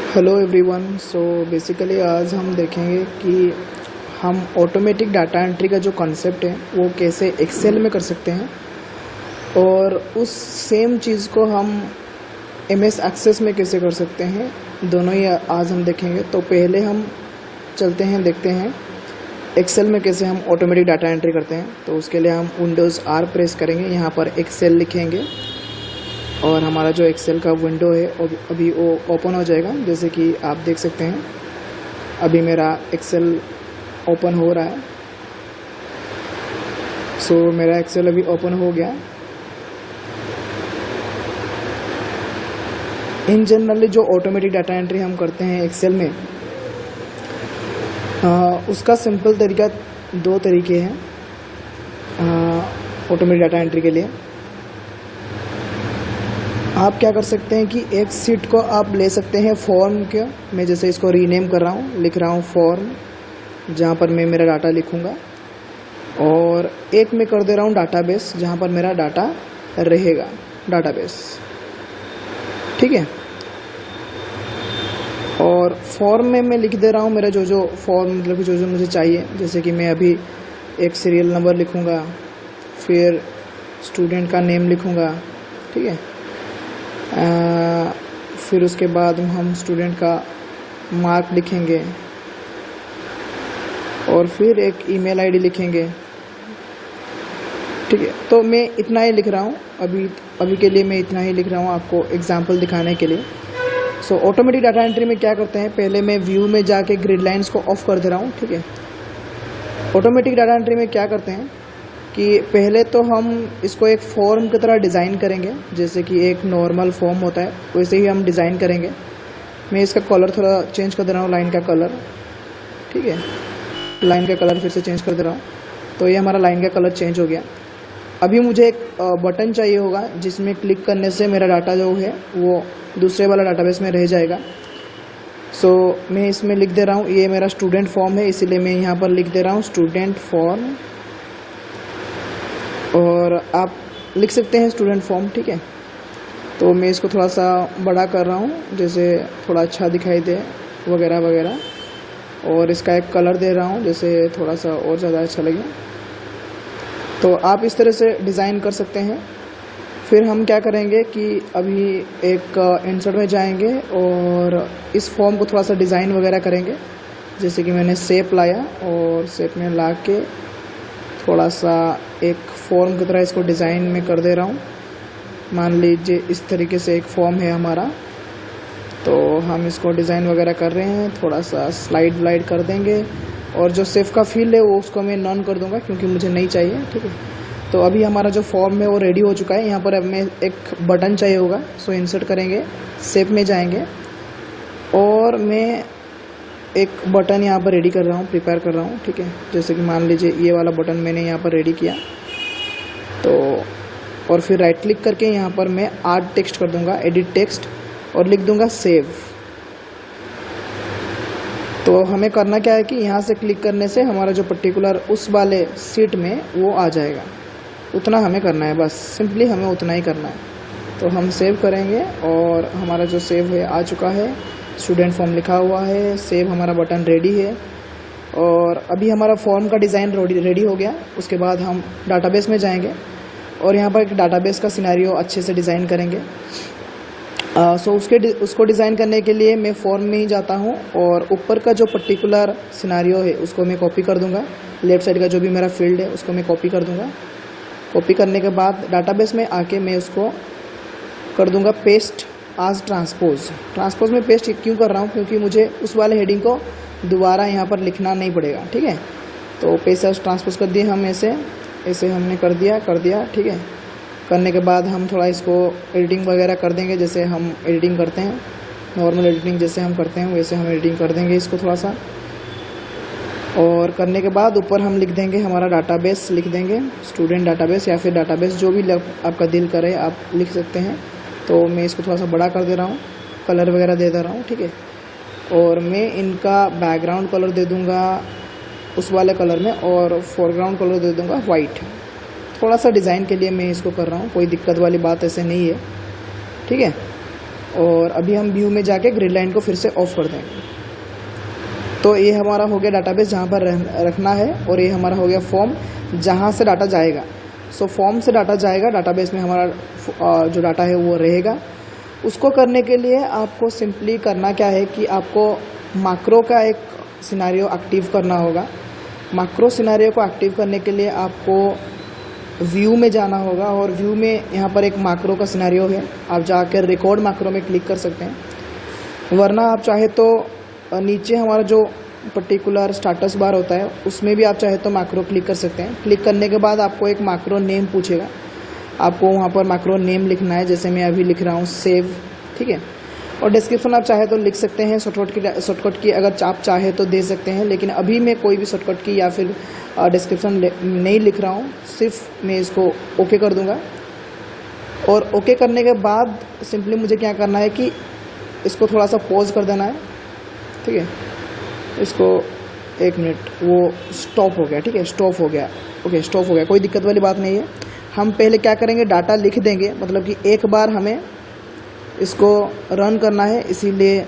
Hello everyone. So basically आज हम देखेंगे कि हम ऑटोमेटिक डाटा एंट्री का जो कॉन्सेप्ट है वो कैसे एक्सेल में कर सकते हैं और उस सेम चीज़ को हम एमएस एक्सेस में कैसे कर सकते हैं, दोनों ही आज हम देखेंगे। तो पहले हम चलते हैं, देखते हैं एक्सेल में कैसे हम ऑटोमेटिक डाटा एंट्री करते हैं। तो उसके लिए हम विंडोज़ आर प्रेस करेंगे, यहाँ पर एक्सेल लिखेंगे और हमारा जो एक्सेल का विंडो है अभी वो ओपन हो जाएगा। जैसे कि आप देख सकते हैं अभी मेरा एक्सेल ओपन हो रहा है। सो मेरा एक्सेल अभी ओपन हो गया। इन जनरली जो ऑटोमेटिक डाटा एंट्री हम करते हैं एक्सेल में, उसका सिंपल तरीका दो तरीके हैं ऑटोमेटिक डाटा एंट्री के लिए। आप क्या कर सकते हैं कि एक सीट को आप ले सकते हैं फॉर्म के, मैं जैसे इसको रीनेम कर रहा हूँ, लिख रहा हूँ फॉर्म, जहाँ पर मैं मेरा डाटा लिखूँगा, और एक मैं कर दे रहा हूँ डाटाबेस, जहाँ पर मेरा डाटा रहेगा, डाटाबेस। ठीक है। और फॉर्म में मैं लिख दे रहा हूँ मेरा जो फॉर्म, मतलब जो मुझे चाहिए। जैसे कि मैं अभी एक सीरियल नंबर लिखूँगा, फिर स्टूडेंट का नेम लिखूँगा। ठीक है। फिर उसके बाद हम स्टूडेंट का मार्क लिखेंगे और फिर एक ईमेल आईडी लिखेंगे। ठीक है। तो मैं इतना ही लिख रहा हूँ अभी के लिए, मैं इतना ही लिख रहा हूँ आपको एग्जांपल दिखाने के लिए। सो ऑटोमेटिक डाटा एंट्री में क्या करते हैं, पहले मैं व्यू में जाके ग्रिड लाइंस को ऑफ कर दे रहा हूँ। ठीक है। ऑटोमेटिक डाटा एंट्री में क्या करते हैं कि पहले तो हम इसको एक फॉर्म की तरह डिज़ाइन करेंगे, जैसे कि एक नॉर्मल फॉर्म होता है वैसे ही हम डिज़ाइन करेंगे। मैं इसका कलर थोड़ा चेंज कर दे रहा हूँ, लाइन का कलर। ठीक है। लाइन का कलर फिर से चेंज कर दे रहा हूँ, तो ये हमारा लाइन का कलर चेंज हो गया। अभी मुझे एक बटन चाहिए होगा जिसमें क्लिक करने से मेरा डाटा जो है वो दूसरे वाला डाटाबेस में रह जाएगा। सो मैं इसमें लिख दे रहा हूँ, ये मेरा स्टूडेंट फॉर्म है, इसीलिए मैं यहाँ पर लिख दे रहा हूँ स्टूडेंट फॉर्म, और आप लिख सकते हैं स्टूडेंट फॉर्म। ठीक है। तो मैं इसको थोड़ा सा बड़ा कर रहा हूँ, जैसे थोड़ा अच्छा दिखाई दे वगैरह वगैरह, और इसका एक कलर दे रहा हूँ जैसे थोड़ा सा और ज़्यादा अच्छा लगे। तो आप इस तरह से डिज़ाइन कर सकते हैं। फिर हम क्या करेंगे कि अभी एक इंसर्ट में जाएंगे और इस फॉर्म को थोड़ा सा डिज़ाइन वगैरह करेंगे। जैसे कि मैंने शेप लाया और शेप में ला के थोड़ा सा एक फॉर्म की तरह इसको डिज़ाइन में कर दे रहा हूँ। मान लीजिए इस तरीके से एक फॉर्म है हमारा, तो हम इसको डिज़ाइन वगैरह कर रहे हैं, थोड़ा सा स्लाइड व्लाइड कर देंगे, और जो सेफ का फील्ड है वो उसको मैं नॉन कर दूंगा क्योंकि मुझे नहीं चाहिए। ठीक है। तो अभी हमारा जो फॉर्म है वो रेडी हो चुका है। यहाँ पर अब मैं एक बटन चाहिए होगा, सो इंसर्ट करेंगे, शेप में जाएंगे, और मैं एक बटन यहाँ पर रेडी कर रहा हूँ, प्रिपेयर कर रहा हूँ। ठीक है। जैसे कि मान लीजिए ये वाला बटन मैंने यहाँ पर रेडी किया, तो और फिर राइट क्लिक करके यहाँ पर मैं ऐड टेक्स्ट कर दूंगा, एडिट टेक्स्ट, और लिख दूंगा सेव। तो हमें करना क्या है कि यहाँ से क्लिक करने से हमारा जो पर्टिकुलर उस वाले सीट में वो आ जाएगा। उतना हमें करना है, बस सिंपली हमें उतना ही करना है। तो हम सेव करेंगे और हमारा जो सेव है आ चुका है, स्टूडेंट फॉर्म लिखा हुआ है, सेव हमारा बटन रेडी है, और अभी हमारा फॉर्म का डिज़ाइन रेडी हो गया। उसके बाद हम डाटाबेस में जाएंगे और यहाँ पर एक डाटाबेस का सिनेरियो अच्छे से डिज़ाइन करेंगे। सो उसको डिज़ाइन करने के लिए मैं फॉर्म में ही जाता हूँ और ऊपर का जो पर्टिकुलर सिनेरियो है उसको मैं कॉपी कर दूँगा। लेफ्ट साइड का जो भी मेरा फील्ड है उसको मैं कॉपी कर दूँगा। कॉपी करने के बाद डाटाबेस में आके मैं उसको कर दूँगा पेस्ट आज ट्रांसपोज में पेस्ट क्यों कर रहा हूँ, क्योंकि मुझे उस वाले हेडिंग को दोबारा यहाँ पर लिखना नहीं पड़ेगा। ठीक है। तो पेस्ट आज ट्रांसपोज कर दिए हम, ऐसे हमने कर दिया। ठीक है। करने के बाद हम थोड़ा इसको एडिटिंग वगैरह कर देंगे, जैसे हम एडिटिंग करते हैं, नॉर्मल एडिटिंग जैसे हम करते हैं वैसे हम एडिटिंग कर देंगे इसको थोड़ा सा। और करने के बाद ऊपर हम लिख देंगे हमारा डाटाबेस, लिख देंगे स्टूडेंट डाटाबेस, या फिर डाटाबेस जो भी आपका दिल करे आप लिख सकते हैं। तो मैं इसको थोड़ा सा बड़ा कर दे रहा हूँ, कलर वगैरह दे रहा हूँ। ठीक है। और मैं इनका बैकग्राउंड कलर दे दूँगा उस वाले कलर में, और फोरग्राउंड कलर दे दूँगा वाइट। थोड़ा सा डिज़ाइन के लिए मैं इसको कर रहा हूँ, कोई दिक्कत वाली बात ऐसे नहीं है। ठीक है। और अभी हम व्यू में जाके ग्रिड लाइन को फिर से ऑफ कर देंगे। तो ये हमारा हो गया डाटाबेस जहाँ पर रखना है, और ये हमारा हो गया फॉर्म जहाँ से डाटा जाएगा। सो फॉर्म से डाटा जाएगा, डाटाबेस में हमारा जो डाटा है वो रहेगा। उसको करने के लिए आपको सिंपली करना क्या है कि आपको मैक्रो का एक सिनेरियो एक्टिव करना होगा। मैक्रो सिनेरियो को एक्टिव करने के लिए आपको व्यू में जाना होगा, और व्यू में यहाँ पर एक मैक्रो का सिनेरियो है, आप जाकर रिकॉर्ड मैक्रो में क्लिक कर सकते हैं। वरना आप चाहे तो नीचे हमारा जो पर्टिकुलर स्टाटस बार होता है उसमें भी आप चाहे तो मैक्रो क्लिक कर सकते हैं। क्लिक करने के बाद आपको एक मैक्रो नेम पूछेगा, आपको वहाँ पर मैक्रो नेम लिखना है, जैसे मैं अभी लिख रहा हूँ सेव, ठीक है। और डिस्क्रिप्शन आप चाहे तो लिख सकते हैं, शॉर्टकट की अगर आप चाहे तो दे सकते हैं, लेकिन अभी मैं कोई भी शॉर्टकट की या फिर डिस्क्रिप्शन नहीं लिख रहा हूँ, सिर्फ मैं इसको ओके कर दूँगा। और ओके करने के बाद सिंपली मुझे क्या करना है कि इसको थोड़ा सा पॉज कर देना है, ठीक है। इसको 1 मिनट, वो स्टॉप हो गया, ठीक है, स्टॉप हो गया, ओके स्टॉप हो गया, कोई दिक्कत वाली बात नहीं है। हम पहले क्या करेंगे, डाटा लिख देंगे, मतलब कि एक बार हमें इसको रन करना है, इसीलिए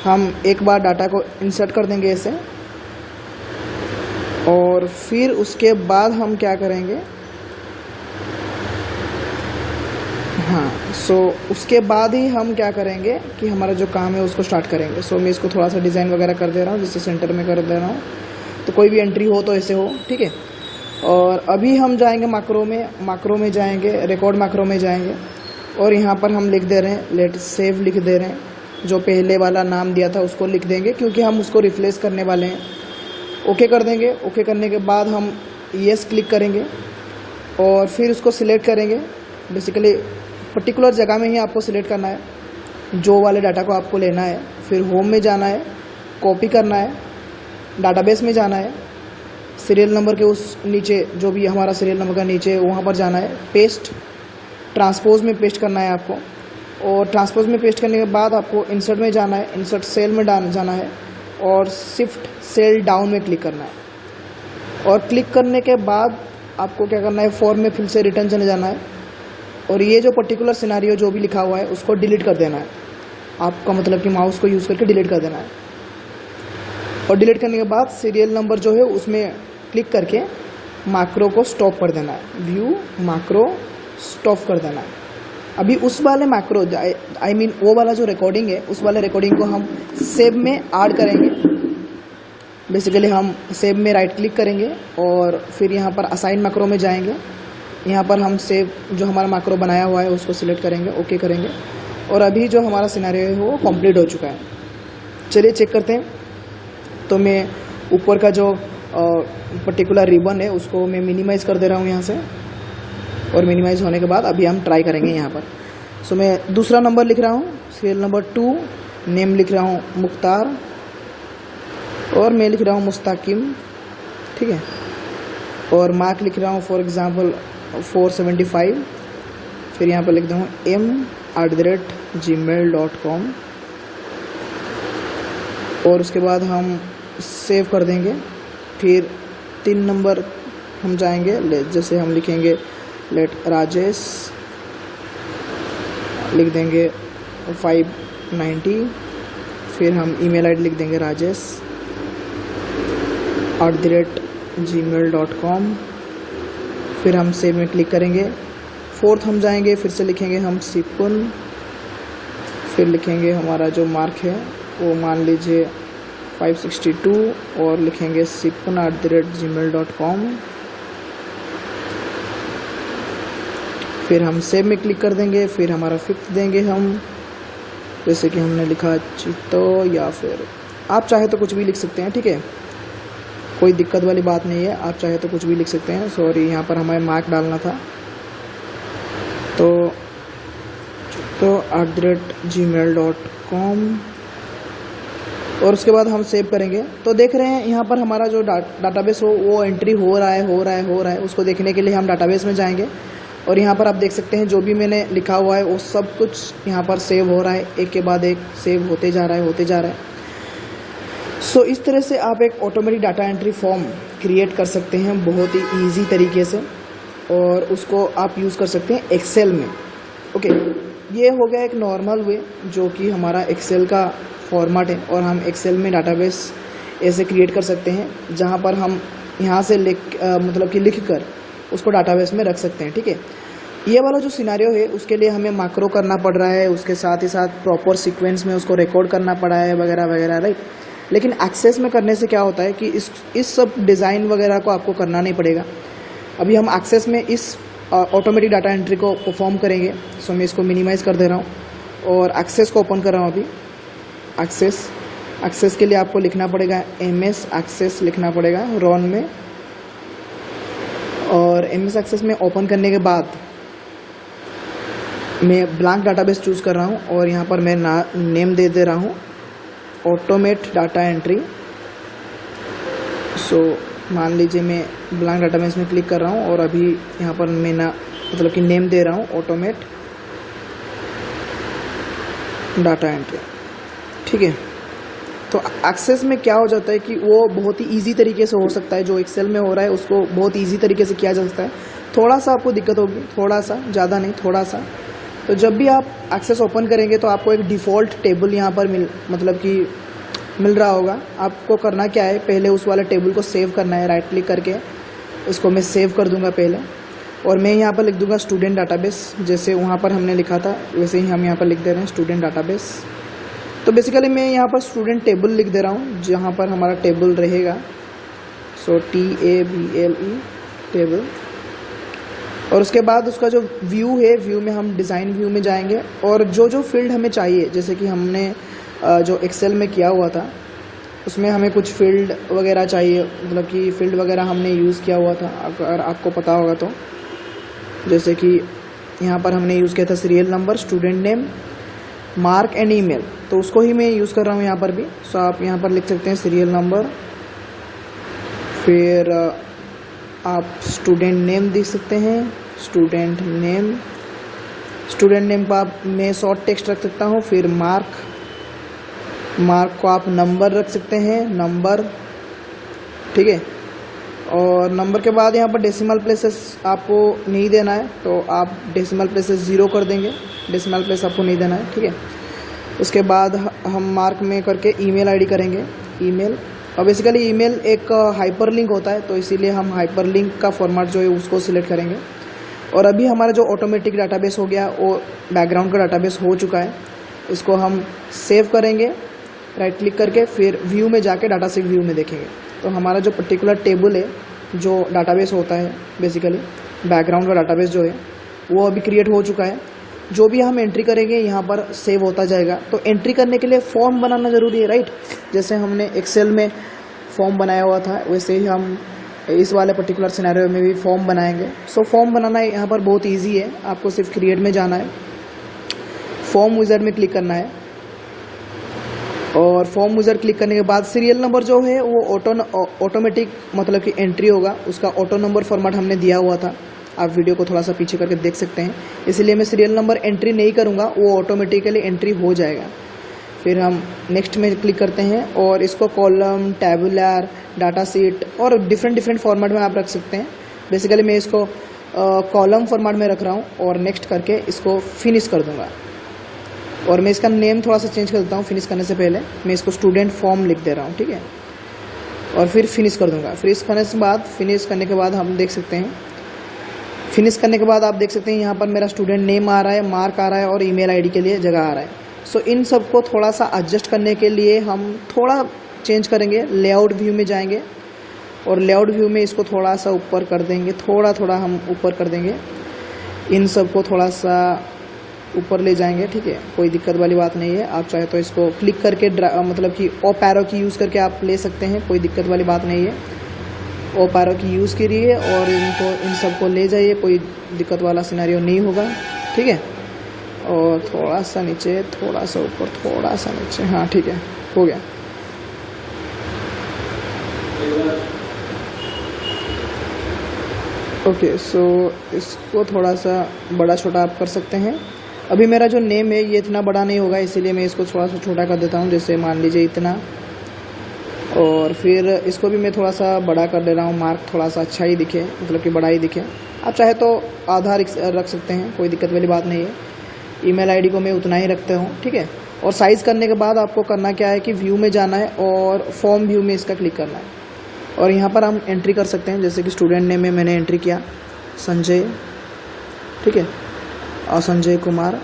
हम एक बार डाटा को इंसर्ट कर देंगे ऐसे। और फिर उसके बाद हम क्या करेंगे, हाँ उसके बाद ही हम क्या करेंगे कि हमारा जो काम है उसको स्टार्ट करेंगे। मैं इसको थोड़ा सा डिज़ाइन वगैरह कर दे रहा हूँ, जिससे सेंटर में कर दे रहा हूँ, तो कोई भी एंट्री हो तो ऐसे हो, ठीक है। और अभी हम जाएंगे मैक्रो में जाएंगे, रिकॉर्ड मैक्रो में जाएंगे, और यहाँ पर हम लिख दे रहे हैं लेट सेव, लिख दे रहे हैं। जो पहले वाला नाम दिया था उसको लिख देंगे, क्योंकि हम उसको रिप्लेस करने वाले हैं। ओके कर देंगे। ओके करने के बाद हम येस क्लिक करेंगे, और फिर उसको सिलेक्ट करेंगे। बेसिकली पर्टिकुलर जगह में ही आपको सिलेक्ट करना है, जो वाले डाटा को आपको लेना है। फिर होम में जाना है, कॉपी करना है, डाटाबेस में जाना है, सीरियल नंबर के उस नीचे जो भी हमारा सीरियल नंबर का नीचे वहाँ पर जाना है, पेस्ट, ट्रांसपोज में पेस्ट करना है आपको। और ट्रांसपोज में पेस्ट करने के बाद आपको इंसर्ट में जाना है, इंसर्ट सेल में जाना है, और शिफ्ट सेल डाउन में क्लिक करना है। और क्लिक करने के बाद आपको क्या करना है, फॉर्म में फिर से रिटर्न चले जाना है, और ये जो पर्टिकुलर सिनेरियो जो भी लिखा हुआ है उसको डिलीट कर देना है। आपका मतलब कि माउस को यूज़ करके डिलीट कर देना है। और डिलीट करने के बाद सीरियल नंबर जो है उसमें क्लिक करके मैक्रो को स्टॉप कर देना है, व्यू मैक्रो स्टॉप कर देना है। अभी उस वाले मैक्रो आई मीन वो वाला जो रिकॉर्डिंग है, उस वाले रिकॉर्डिंग को हम सेव में ऐड करेंगे। बेसिकली हम सेव में राइट क्लिक करेंगे, और फिर यहाँ पर असाइन मैक्रो में जाएंगे। यहाँ पर हम सेव जो हमारा मैक्रो बनाया हुआ है उसको सिलेक्ट करेंगे, ओके करेंगे, और अभी जो हमारा सिनेरियो है वो कंप्लीट हो चुका है। चलिए चेक करते हैं। तो मैं ऊपर का जो पर्टिकुलर रिबन है उसको मैं मिनिमाइज़ कर दे रहा हूँ यहाँ से, और मिनिमाइज़ होने के बाद अभी हम ट्राई करेंगे यहाँ पर। मैं दूसरा नंबर लिख रहा हूँ, सीरियल नंबर 2, नेम लिख रहा हूँ मुख्तार, और मैं लिख रहा हूँ मुस्ताकिम, ठीक है। और मार्क लिख रहा हूँ फॉर एग्ज़ाम्पल 475। फिर यहाँ पर लिख दूँ m@gmail.com, और उसके बाद हम सेव कर देंगे। फिर 3 नंबर हम जाएंगे, जैसे हम लिखेंगे लेट राजेश, लिख देंगे 590। फिर हम ईमेल आईडी लिख देंगे rajesh@gmail.com। फिर हम सेव में क्लिक करेंगे। 4th हम जाएंगे, फिर से लिखेंगे हम सिपुन, फिर लिखेंगे हमारा जो मार्क है वो मान लीजिए 562, और लिखेंगे sipun@gmail.com। फिर हम सेव में क्लिक कर देंगे। फिर हमारा 5th देंगे हम, जैसे कि हमने लिखा चित्तो, या फिर आप चाहे तो कुछ भी लिख सकते हैं, ठीक है, कोई दिक्कत वाली बात नहीं है, आप चाहे तो कुछ भी लिख सकते हैं। सॉरी, यहाँ पर हमें मार्क डालना था, तो @gmail.com, और उसके बाद हम सेव करेंगे। तो देख रहे हैं यहाँ पर हमारा जो डाटाबेस हो वो एंट्री हो रहा है। उसको देखने के लिए हम डाटाबेस में जाएंगे, और यहाँ पर आप देख सकते हैं जो भी मैंने लिखा हुआ है वो सब कुछ यहाँ पर सेव हो रहा है, एक के बाद एक सेव होते जा रहा है। इस तरह से आप एक automatic data entry form create कर सकते हैं बहुत ही ईजी तरीके से, और उसको आप यूज़ कर सकते हैं एक्सेल में। ओके, ये हो गया एक नॉर्मल वे जो कि हमारा एक्सेल का फॉर्मेट है, और हम एक्सेल में डाटाबेस ऐसे क्रिएट कर सकते हैं जहाँ पर हम यहाँ से मतलब कि लिख कर उसको डाटाबेस में रख सकते हैं। ठीक है, ये वाला जो सिनेरियो है उसके लिए हमें मैक्रो करना पड़ रहा है, उसके साथ ही साथ प्रॉपर सीक्वेंस में उसको रिकॉर्ड करना पड़ा है वगैरह वगैरह, राइट। लेकिन एक्सेस में करने से क्या होता है कि इस सब डिज़ाइन वगैरह को आपको करना नहीं पड़ेगा। अभी हम एक्सेस में इस ऑटोमेटिक डाटा एंट्री को परफॉर्म करेंगे। सो मैं इसको मिनिमाइज़ कर दे रहा हूँ और एक्सेस को ओपन कर रहा हूँ। अभी एक्सेस के लिए आपको लिखना पड़ेगा MS एक्सेस लिखना पड़ेगा रॉन में, और MS एक्सेस में ओपन करने के बाद मैं ब्लैंक डाटाबेस चूज़ कर रहा हूँ और यहाँ पर मैं नेम दे रहा हूँ ऑटोमेट डाटा एंट्री। सो मान लीजिए मैं ब्लैंक डाटाबेस में क्लिक कर रहा हूँ और अभी यहाँ पर मैं मतलब कि नेम दे रहा हूँ ऑटोमेट डाटा एंट्री। ठीक है, तो एक्सेस में क्या हो जाता है कि वो बहुत ही इजी तरीके से हो सकता है, जो एक्सेल में हो रहा है उसको बहुत इजी तरीके से किया जा सकता है। थोड़ा सा आपको दिक्कत होगी, थोड़ा सा, ज़्यादा नहीं, थोड़ा सा। तो जब भी आप एक्सेस ओपन करेंगे तो आपको एक डिफ़ॉल्ट टेबल यहाँ पर मिल रहा होगा। आपको करना क्या है, पहले उस वाले टेबल को सेव करना है। राइट क्लिक करके उसको मैं सेव कर दूंगा पहले, और मैं यहाँ पर लिख दूंगा स्टूडेंट डाटाबेस। जैसे वहाँ पर हमने लिखा था वैसे ही हम यहाँ पर लिख दे रहे हैं स्टूडेंट डाटाबेस। तो बेसिकली मैं यहाँ पर स्टूडेंट टेबल लिख दे रहा हूँ जहाँ पर हमारा टेबल रहेगा। सो TABLE टेबल। और उसके बाद उसका जो व्यू है, व्यू में हम डिज़ाइन व्यू में जाएंगे, और जो फील्ड हमें चाहिए, जैसे कि हमने जो एक्सेल में किया हुआ था उसमें हमें कुछ फील्ड वगैरह चाहिए, मतलब कि फील्ड वगैरह हमने यूज़ किया हुआ था, अगर आपको पता होगा तो। जैसे कि यहाँ पर हमने यूज़ किया था serial number, student name, mark and email, तो उसको ही मैं यूज़ कर रहा हूँ यहाँ पर भी। सो आप यहाँ पर लिख सकते हैं सीरियल नंबर, फिर आप स्टूडेंट नेम देख सकते हैं, स्टूडेंट नेम को आप मैं शॉर्ट टेक्स्ट रख सकता हूँ। फिर मार्क को आप नंबर रख सकते हैं, नंबर। ठीक है, और नंबर के बाद यहाँ पर डेसिमल प्लेसेस आपको नहीं देना है, तो आप डेसिमल प्लेसेस 0 कर देंगे, डेसिमल प्लेस आपको नहीं देना है। ठीक है, उसके बाद हम मार्क में करके ईमेल आईडी करेंगे, ईमेल। और बेसिकली ईमेल एक हाइपरलिंक होता है, तो इसीलिए हम हाइपरलिंक का फॉर्मेट जो है उसको सिलेक्ट करेंगे। और अभी हमारा जो ऑटोमेटिक डाटाबेस हो गया वो बैकग्राउंड का डाटाबेस हो चुका है। इसको हम सेव करेंगे राइट क्लिक करके, फिर व्यू में जाके डाटा से व्यू में देखेंगे तो हमारा जो पर्टिकुलर टेबल है, जो डाटाबेस होता है बेसिकली बैकग्राउंड का डाटाबेस जो है वो अभी क्रिएट हो चुका है। जो भी हम एंट्री करेंगे यहाँ पर सेव होता जाएगा। तो एंट्री करने के लिए फॉर्म बनाना ज़रूरी है, राइट। जैसे हमने एक्सेल में फॉर्म बनाया हुआ था वैसे ही हम इस वाले पर्टिकुलर सिनेरियो में भी फॉर्म बनाएंगे। सो फॉर्म बनाना यहाँ पर बहुत ईजी है, आपको सिर्फ क्रिएट में जाना है, फॉर्म विज़ार्ड में क्लिक करना है, और फॉर्म विज़ार्ड क्लिक करने के बाद सीरियल नंबर जो है वो ऑटोमेटिक मतलब कि एंट्री होगा, उसका ऑटो नंबर फॉर्मेट हमने दिया हुआ था। आप वीडियो को थोड़ा सा पीछे करके देख सकते हैं, इसलिए मैं सीरियल नंबर एंट्री नहीं करूँगा, वो ऑटोमेटिकली एंट्री हो जाएगा। फिर हम नेक्स्ट में क्लिक करते हैं और इसको कॉलम, टैबुलर, डाटा सीट और डिफरेंट फॉर्मेट में आप रख सकते हैं। बेसिकली मैं इसको कॉलम फॉर्मेट में रख रहा हूँ और नेक्स्ट करके इसको फिनिश कर दूँगा। और मैं इसका नेम थोड़ा सा चेंज कर देता हूँ फिनिश करने से पहले, मैं इसको स्टूडेंट फॉर्म लिख दे रहा हूँ, ठीक है। और फिर फिनिश कर दूँगा। फिनिश करने के बाद हम देख सकते हैं, फिनिश करने के बाद आप देख सकते हैं यहाँ पर मेरा स्टूडेंट नेम आ रहा है, मार्क आ रहा है और ईमेल आईडी के लिए जगह आ रहा है। सो इन सब को थोड़ा सा एडजस्ट करने के लिए हम थोड़ा चेंज करेंगे, लेआउट व्यू में जाएंगे और लेआउट व्यू में इसको थोड़ा सा ऊपर कर देंगे, थोड़ा हम ऊपर कर देंगे, इन सब को थोड़ा सा ऊपर ले जाएंगे, ठीक है। कोई दिक्कत वाली बात नहीं है। आप चाहे तो इसको क्लिक करके मतलब कि अप एरो की यूज़ करके आप ले सकते हैं, कोई दिक्कत वाली बात नहीं है। अप एरो की यूज़ करिए और इन सबको ले जाइए, कोई दिक्कत वाला सिनेरियो नहीं होगा, ठीक है। और थोड़ा सा नीचे, थोड़ा सा ऊपर, थोड़ा सा नीचे, हाँ ठीक है, हो गया। ओके, सो इसको थोड़ा सा बड़ा छोटा आप कर सकते हैं। अभी मेरा जो नेम है ये इतना बड़ा नहीं होगा, इसीलिए मैं इसको थोड़ा सा छोटा कर देता हूँ, जैसे मान लीजिए इतना। और फिर इसको भी मैं थोड़ा सा बड़ा कर दे रहा हूँ, मार्क थोड़ा सा अच्छा ही दिखे, मतलब कि बड़ा ही दिखे। आप चाहे तो आधा रख सकते हैं, कोई दिक्कत वाली बात नहीं है। ईमेल आईडी को मैं उतना ही रखता हूँ, ठीक है। और साइज़ करने के बाद आपको करना क्या है कि व्यू में जाना है और फॉर्म व्यू में इसका क्लिक करना है और यहाँ पर हम एंट्री कर सकते हैं। जैसे कि स्टूडेंट नेम में मैंने एंट्री किया संजय, ठीक है, और संजय कुमार,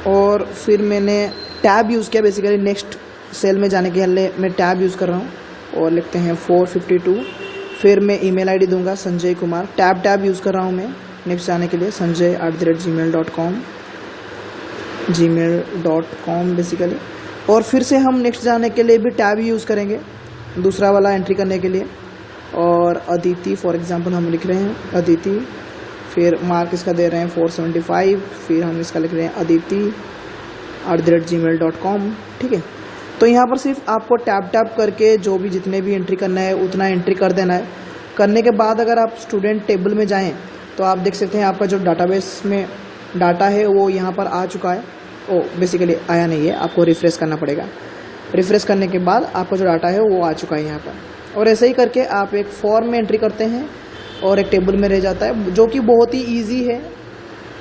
और फिर मैंने टैब यूज़ किया। बेसिकली नेक्स्ट सेल में जाने के लिए मैं टैब यूज़ कर रहा हूँ और लिखते हैं 452। फिर मैं ईमेल आईडी दूंगा संजय कुमार, टैब यूज़ कर रहा हूँ मैं नेक्स्ट जाने के लिए, sanjay@gmail.com बेसिकली। और फिर से हम नेक्स्ट जाने के लिए भी टैब यूज़ करेंगे दूसरा वाला एंट्री करने के लिए। और अदिति फॉर एग्जांपल हम लिख रहे हैं अदिति, फिर मार्क इसका दे रहे हैं 475, फिर हम इसका लिख रहे हैं aditi@gmail.com, ठीक है। तो यहाँ पर सिर्फ आपको टैब करके जो भी जितने भी एंट्री करना है उतना एंट्री कर देना है। करने के बाद अगर आप स्टूडेंट टेबल में जाएं तो आप देख सकते हैं आपका जो डाटाबेस में डाटा है वो यहाँ पर आ चुका है। बेसिकली आया नहीं है, आपको रिफ़्रेश करना पड़ेगा। रिफ़्रेश करने के बाद आपका जो डाटा है वो आ चुका है यहाँ पर। और ऐसे ही करके आप एक फॉर्म में एंट्री करते हैं और एक टेबल में रह जाता है, जो कि बहुत ही ईजी है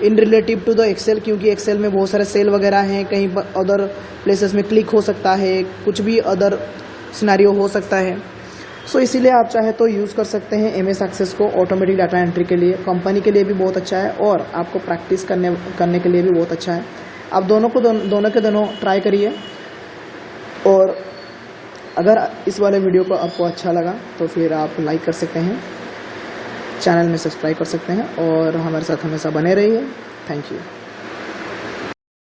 इन रिलेटिव टू द एक्सेल, क्योंकि एक्सेल में बहुत सारे सेल वगैरह हैं, कहीं पर अदर प्लेसेस में क्लिक हो सकता है, कुछ भी अदर सिनेरियो हो सकता है। सो इसीलिए आप चाहे तो यूज़ कर सकते हैं MS एक्सेस को ऑटोमेटिक डाटा एंट्री के लिए। कंपनी के लिए भी बहुत अच्छा है और आपको प्रैक्टिस करने के लिए भी बहुत अच्छा है। आप दोनों के दोनों ट्राई करिए। और अगर इस वाले वीडियो को आपको अच्छा लगा तो फिर आप लाइक कर सकते हैं, चैनल में सब्सक्राइब कर सकते हैं और हमारे साथ हमेशा बने रहिए। Thank you.